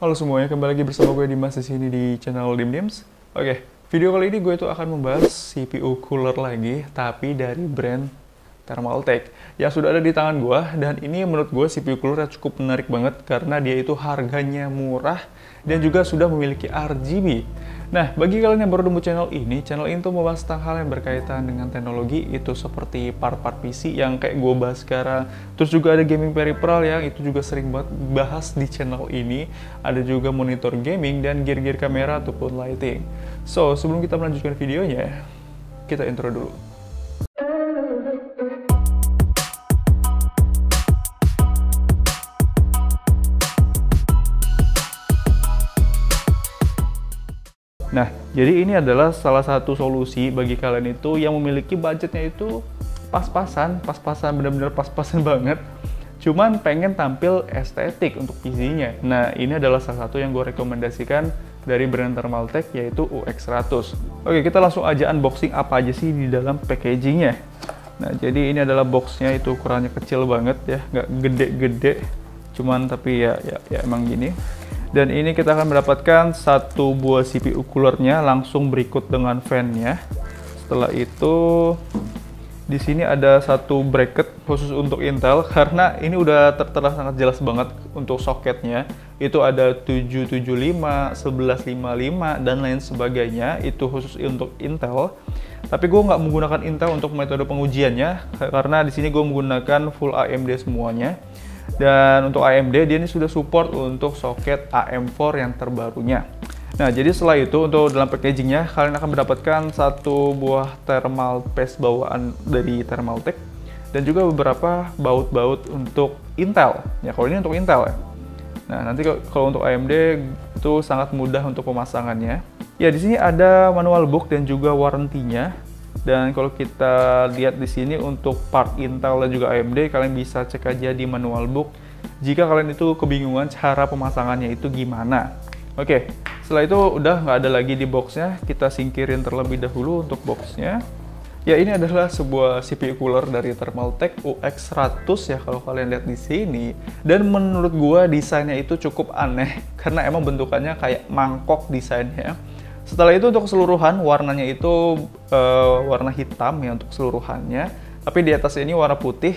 Halo semuanya, kembali lagi bersama gue Dimas di sini di channel Dimdims. Oke, video kali ini gue itu akan membahas CPU cooler lagi, tapi dari brand Thermaltake yang sudah ada di tangan gue. Dan ini menurut gue CPU cooler cukup menarik banget karena dia itu harganya murah dan juga sudah memiliki RGB. Nah, bagi kalian yang baru nemu channel ini tuh membahas tentang hal yang berkaitan dengan teknologi, itu seperti part-part PC yang kayak gue bahas sekarang. Terus juga ada gaming peripheral yang itu juga sering banget bahas di channel ini. Ada juga monitor gaming dan gear-gear kamera ataupun lighting. So, sebelum kita melanjutkan videonya, kita intro dulu. Nah, jadi ini adalah salah satu solusi bagi kalian itu yang memiliki budgetnya itu pas-pasan bener-bener pas-pasan banget. Cuman pengen tampil estetik untuk PC-nya. Nah, ini adalah salah satu yang gue rekomendasikan dari brand Thermaltake, yaitu UX100. Oke, kita langsung aja unboxing apa aja sih di dalam packaging-nya. Nah, jadi ini adalah box-nya, itu ukurannya kecil banget ya, nggak gede-gede. Cuman tapi ya emang gini. Dan ini kita akan mendapatkan satu buah CPU coolernya langsung berikut dengan fan-nya. Setelah itu di sini ada satu bracket khusus untuk Intel karena ini udah tertera sangat jelas banget untuk soketnya. Itu ada 775, 1155 dan lain sebagainya. Itu khusus untuk Intel. Tapi gue nggak menggunakan Intel untuk metode pengujiannya karena di sini gue menggunakan full AMD semuanya. Dan untuk AMD dia ini sudah support untuk soket AM4 yang terbarunya. Nah, jadi setelah itu untuk dalam packagingnya kalian akan mendapatkan satu buah thermal paste bawaan dari Thermaltake dan juga beberapa baut-baut untuk Intel. Ya, kalau ini untuk Intel ya. Nah, nanti kalau untuk AMD itu sangat mudah untuk pemasangannya. Ya, di sini ada manual book dan juga warrantinya. Dan kalau kita lihat di sini untuk part Intel dan juga AMD, kalian bisa cek aja di manual book jika kalian itu kebingungan cara pemasangannya itu gimana. Oke, setelah itu udah nggak ada lagi di boxnya, kita singkirin terlebih dahulu untuk boxnya. Ya, ini adalah sebuah CPU cooler dari Thermaltake UX100 ya kalau kalian lihat di sini. Dan menurut gua desainnya itu cukup aneh karena emang bentukannya kayak mangkok desainnya. Setelah itu untuk keseluruhan warnanya itu warna hitam ya untuk keseluruhannya, tapi di atas ini warna putih,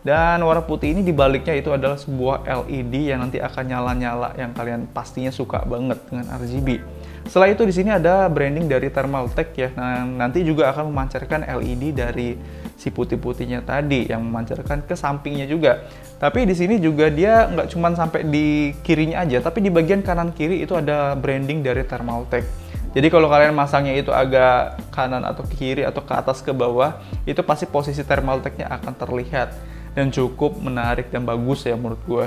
dan warna putih ini di baliknya itu adalah sebuah LED yang nanti akan nyala-nyala yang kalian pastinya suka banget dengan RGB. Setelah itu di sini ada branding dari Thermaltake ya. Nah, nanti juga akan memancarkan LED dari si putih-putihnya tadi yang memancarkan ke sampingnya juga. Tapi di sini juga dia nggak cuma sampai di kirinya aja, tapi di bagian kanan kiri itu ada branding dari Thermaltake. Jadi kalau kalian masangnya itu agak kanan atau ke kiri atau ke atas ke bawah, itu pasti posisi Thermaltake-nya akan terlihat dan cukup menarik dan bagus ya menurut gue.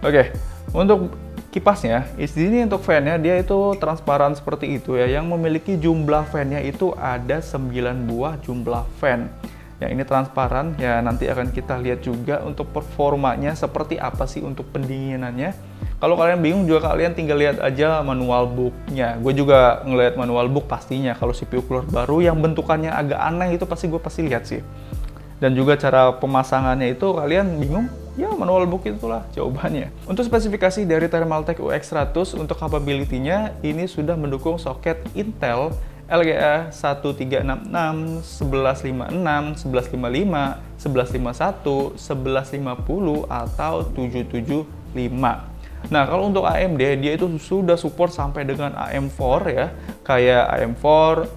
Oke, untuk kipasnya, di sini untuk fan-nya dia itu transparan seperti itu ya, yang memiliki jumlah fan-nya itu ada 9 buah jumlah fan. Yang ini transparan ya, nanti akan kita lihat juga untuk performanya seperti apa sih untuk pendinginannya. Kalau kalian bingung juga kalian tinggal lihat aja manual book-nya. Gue juga ngeliat manual book pastinya. Kalau CPU cooler baru yang bentukannya agak aneh itu gue pasti lihat sih. Dan juga cara pemasangannya itu kalian bingung? Ya manual book itulah jawabannya. Untuk spesifikasi dari Thermaltake UX100 untuk capability-nya ini sudah mendukung soket Intel LGA 1366, 1156, 1155, 1151, 1150 atau 775. Nah, kalau untuk AMD, dia itu sudah support sampai dengan AM4 ya, kayak AM4,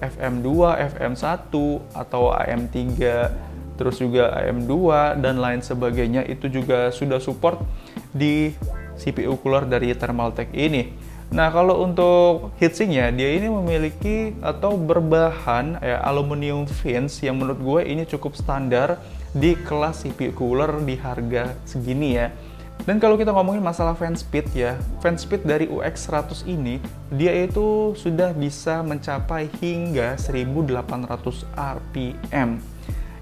FM2, FM1, atau AM3, terus juga AM2, dan lain sebagainya, itu juga sudah support di CPU cooler dari Thermaltake ini. Nah, kalau untuk heatsinknya, dia ini memiliki atau berbahan aluminium fins yang menurut gue ini cukup standar di kelas CPU cooler di harga segini ya. Dan kalau kita ngomongin masalah fan speed ya, fan speed dari UX100 ini, dia itu sudah bisa mencapai hingga 1800 RPM.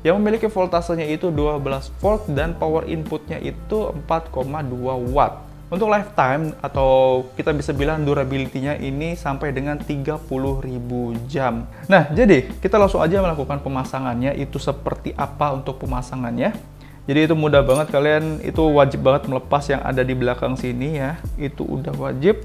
Yang memiliki voltasenya itu 12 volt dan power inputnya itu 4,2 watt. Untuk lifetime atau kita bisa bilang durability-nya ini sampai dengan 30.000 jam. Nah, jadi kita langsung aja melakukan pemasangannya. Itu seperti apa untuk pemasangannya? Jadi itu mudah banget, kalian itu wajib banget melepas yang ada di belakang sini ya. Itu udah wajib.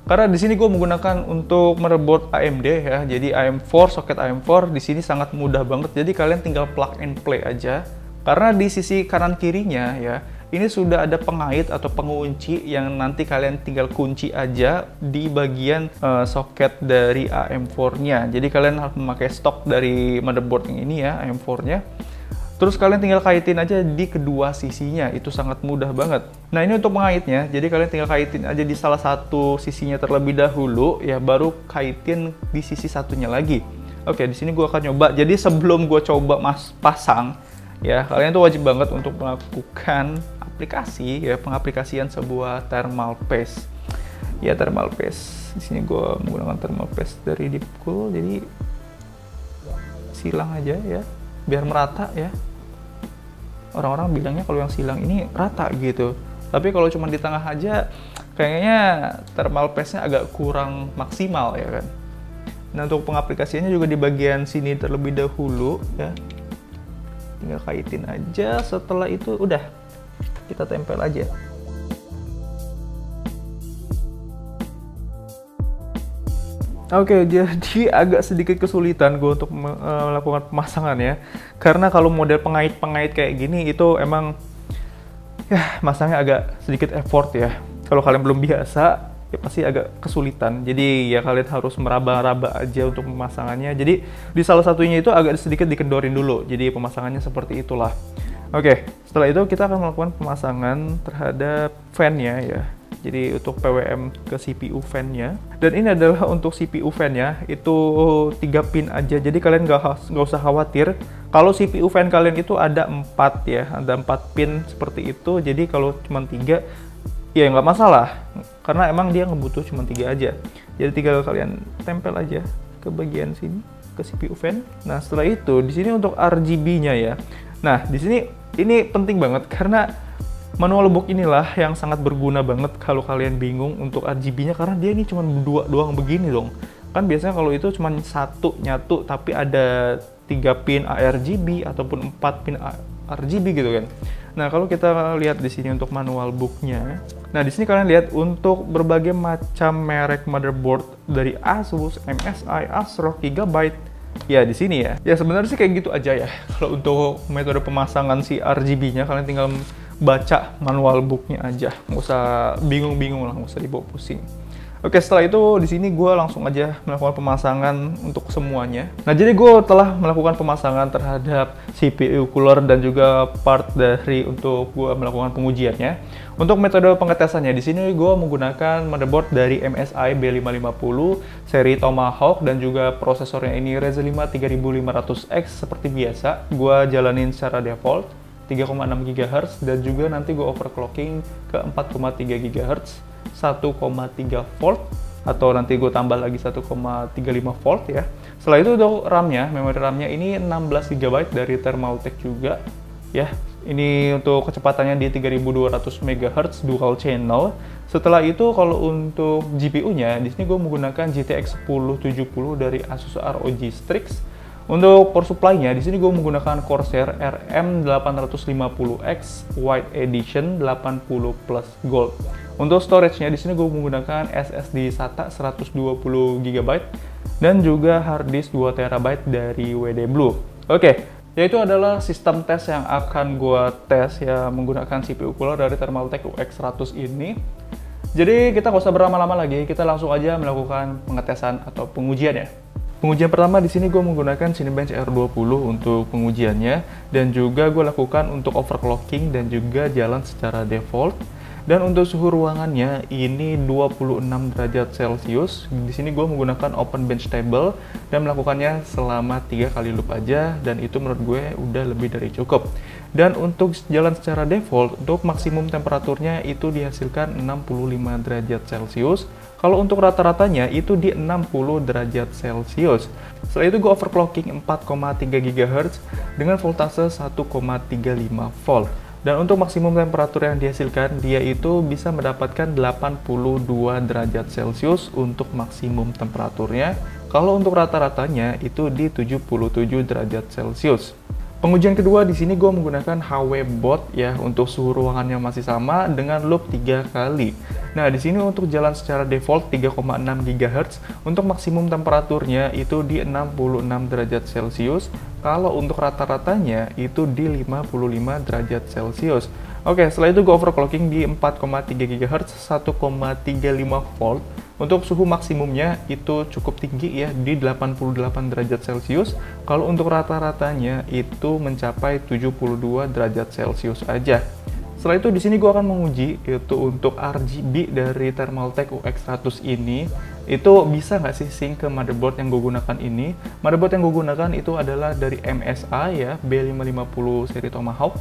Karena di sini gue menggunakan untuk motherboard AMD ya. Jadi AM4, soket AM4 di sini sangat mudah banget. Jadi kalian tinggal plug and play aja. Karena di sisi kanan kirinya ya, ini sudah ada pengait atau pengunci yang nanti kalian tinggal kunci aja di bagian soket dari AM4-nya. Jadi kalian harus memakai stok dari motherboard yang ini ya, AM4-nya. Terus kalian tinggal kaitin aja di kedua sisinya, itu sangat mudah banget. Nah ini untuk mengaitnya, jadi kalian tinggal kaitin aja di salah satu sisinya terlebih dahulu, ya baru kaitin di sisi satunya lagi. Oke, di sini gue akan nyoba. Jadi sebelum gue coba pasang, ya kalian tuh wajib banget untuk melakukan aplikasi, ya pengaplikasian sebuah thermal paste. Ya thermal paste. Di sini gue menggunakan thermal paste dari Deepcool, jadi silang aja ya, biar merata ya. Orang-orang bilangnya kalau yang silang ini rata gitu, tapi kalau cuma di tengah aja kayaknya thermal paste-nya agak kurang maksimal ya kan. Nah untuk pengaplikasiannya juga di bagian sini terlebih dahulu ya, tinggal kaitin aja. Setelah itu udah kita tempel aja. Oke, jadi agak sedikit kesulitan gue untuk melakukan pemasangan ya. Karena kalau model pengait-pengait kayak gini itu emang ya masangnya agak sedikit effort ya. Kalau kalian belum biasa ya pasti agak kesulitan. Jadi ya kalian harus meraba-raba aja untuk pemasangannya. Jadi di salah satunya itu agak sedikit dikendorin dulu. Jadi pemasangannya seperti itulah. Oke, setelah itu kita akan melakukan pemasangan terhadap fan-nya ya. Jadi untuk PWM ke CPU fan-nya. Dan ini adalah untuk CPU fan-nya, itu 3 pin aja. Jadi kalian nggak usah khawatir. Kalau CPU fan kalian itu ada 4 ya, ada 4 pin seperti itu. Jadi kalau cuma 3, ya nggak masalah. Karena emang dia ngebutuh cuma 3 aja. Jadi tinggal kalian tempel aja ke bagian sini, ke CPU fan. Nah setelah itu, di sini untuk RGB-nya ya. Nah di sini ini penting banget karena manual book inilah yang sangat berguna banget kalau kalian bingung untuk RGB-nya, karena dia ini cuma 2 doang begini dong. Kan biasanya kalau itu cuma 1 nyatu tapi ada 3 pin ARGB ataupun 4 pin RGB gitu kan. Nah, kalau kita lihat di sini untuk manual book-nya. Nah, di sini kalian lihat untuk berbagai macam merek motherboard dari Asus, MSI, ASRock, Gigabyte. Ya di sini ya. Ya sebenarnya sih kayak gitu aja ya. Kalau untuk metode pemasangan si RGB-nya kalian tinggal baca manual book-nya aja, nggak usah bingung-bingung lah, nggak usah dibawa pusing. Oke, setelah itu di sini gue langsung aja melakukan pemasangan untuk semuanya. Nah, jadi gue telah melakukan pemasangan terhadap CPU cooler dan juga part dari untuk gue melakukan pengujiannya. Untuk metode pengetesannya di sini gue menggunakan motherboard dari MSI B550 seri Tomahawk dan juga prosesornya ini Ryzen 5 3500X seperti biasa. Gue jalanin secara default 3,6 GHz dan juga nanti gue overclocking ke 4,3 GHz 1,3 volt atau nanti gue tambah lagi 1,35 volt ya. Setelah itu untuk RAM-nya, memori RAM-nya ini 16 GB dari Thermaltake juga ya. Ini untuk kecepatannya di 3200 MHz dual channel. Setelah itu kalau untuk GPU-nya di sini gue menggunakan GTX 1070 dari Asus ROG Strix. Untuk power supply-nya, di sini gue menggunakan Corsair RM850X White Edition 80 Plus Gold. Untuk storage-nya, di sini gue menggunakan SSD SATA 120 GB dan juga hard disk 2 TB dari WD Blue. Oke, yaitu adalah sistem tes yang akan gue tes ya menggunakan CPU cooler dari Thermaltake UX100 ini. Jadi kita nggak usah berlama-lama lagi, kita langsung aja melakukan pengetesan atau pengujiannya. Pengujian pertama di sini gue menggunakan Cinebench R20 untuk pengujiannya dan juga gue lakukan untuk overclocking dan juga jalan secara default. Dan untuk suhu ruangannya ini 26 derajat Celcius. Di sini gue menggunakan open bench table dan melakukannya selama 3 kali loop aja dan itu menurut gue udah lebih dari cukup. Dan untuk jalan secara default, untuk maksimum temperaturnya itu dihasilkan 65 derajat Celcius. Kalau untuk rata-ratanya itu di 60 derajat Celcius. Setelah itu gue overclocking 4,3 GHz dengan voltase 1,35 volt. Dan untuk maksimum temperatur yang dihasilkan, dia itu bisa mendapatkan 82 derajat Celcius untuk maksimum temperaturnya. Kalau untuk rata-ratanya itu di 77 derajat Celcius. Pengujian kedua di sini gue menggunakan HW Bot ya untuk suhu ruangannya masih sama dengan loop 3 kali. Nah, di sini untuk jalan secara default 3,6 GHz, untuk maksimum temperaturnya itu di 66 derajat Celcius. Kalau untuk rata-ratanya itu di 55 derajat Celcius. Oke, setelah itu gue overclocking di 4,3 GHz 1,35 volt. Untuk suhu maksimumnya itu cukup tinggi ya, di 88 derajat Celcius. Kalau untuk rata-ratanya itu mencapai 72 derajat Celcius aja. Setelah itu di sini gue akan menguji itu untuk RGB dari Thermaltake UX100 ini. Itu bisa nggak sih sync ke motherboard yang gue gunakan ini? Motherboard yang gue gunakan itu adalah dari MSI ya, B550 seri Tomahawk.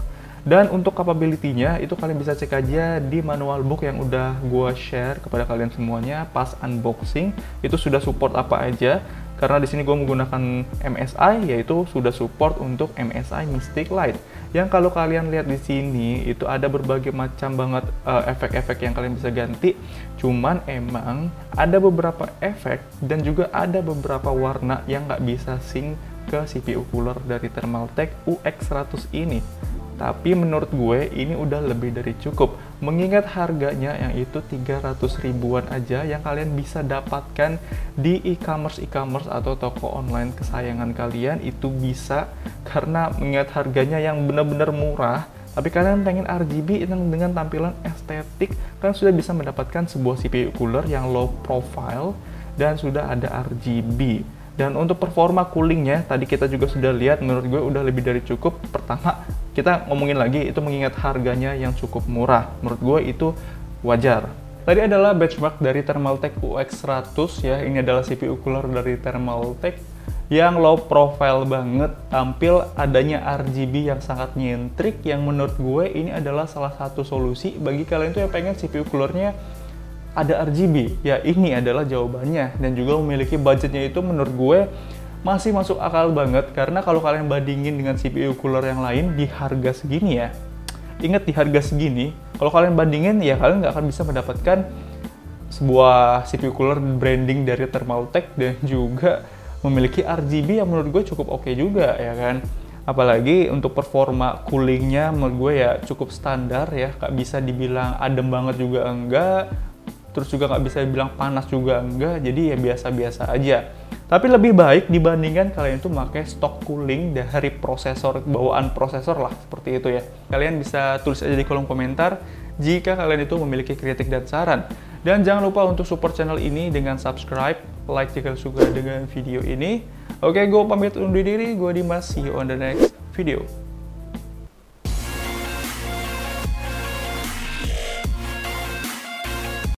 Dan untuk capability-nya itu kalian bisa cek aja di manual book yang udah gue share kepada kalian semuanya pas unboxing. Itu sudah support apa aja. Karena di sini gue menggunakan MSI, yaitu sudah support untuk MSI Mystic Light. Yang kalau kalian lihat di sini itu ada berbagai macam banget efek-efek yang kalian bisa ganti. Cuman emang ada beberapa efek dan juga ada beberapa warna yang nggak bisa sync ke CPU cooler dari Thermaltake UX100 ini. Tapi menurut gue ini udah lebih dari cukup, mengingat harganya yang itu 300 ribuan aja yang kalian bisa dapatkan di e-commerce atau toko online kesayangan kalian. Itu bisa karena mengingat harganya yang benar-benar murah, tapi kalian pengen RGB dengan tampilan estetik, kalian sudah bisa mendapatkan sebuah CPU cooler yang low profile dan sudah ada RGB. Dan untuk performa coolingnya, tadi kita juga sudah lihat, menurut gue udah lebih dari cukup. Pertama, kita ngomongin lagi, itu mengingat harganya yang cukup murah. Menurut gue itu wajar. Tadi adalah benchmark dari Thermaltake UX100 ya. Ini adalah CPU cooler dari Thermaltake yang low profile banget, tampil adanya RGB yang sangat nyentrik, yang menurut gue ini adalah salah satu solusi bagi kalian tuh yang pengen CPU coolernya ada RGB. Ya, ini adalah jawabannya, dan juga memiliki budgetnya itu menurut gue masih masuk akal banget, karena kalau kalian bandingin dengan CPU cooler yang lain di harga segini ya, ingat di harga segini, kalau kalian bandingin ya kalian nggak akan bisa mendapatkan sebuah CPU cooler branding dari Thermaltake dan juga memiliki RGB yang menurut gue cukup oke juga ya kan. Apalagi untuk performa coolingnya menurut gue ya cukup standar ya, nggak bisa dibilang adem banget juga enggak, terus juga nggak bisa dibilang panas juga enggak, jadi ya biasa-biasa aja. Tapi lebih baik dibandingkan kalian itu pakai stock cooling dari prosesor, bawaan prosesor lah, seperti itu ya. Kalian bisa tulis aja di kolom komentar jika kalian itu memiliki kritik dan saran. Dan jangan lupa untuk support channel ini dengan subscribe, like jika suka dengan video ini. Oke, gue pamit undur diri, gue Dimas, see you on the next video.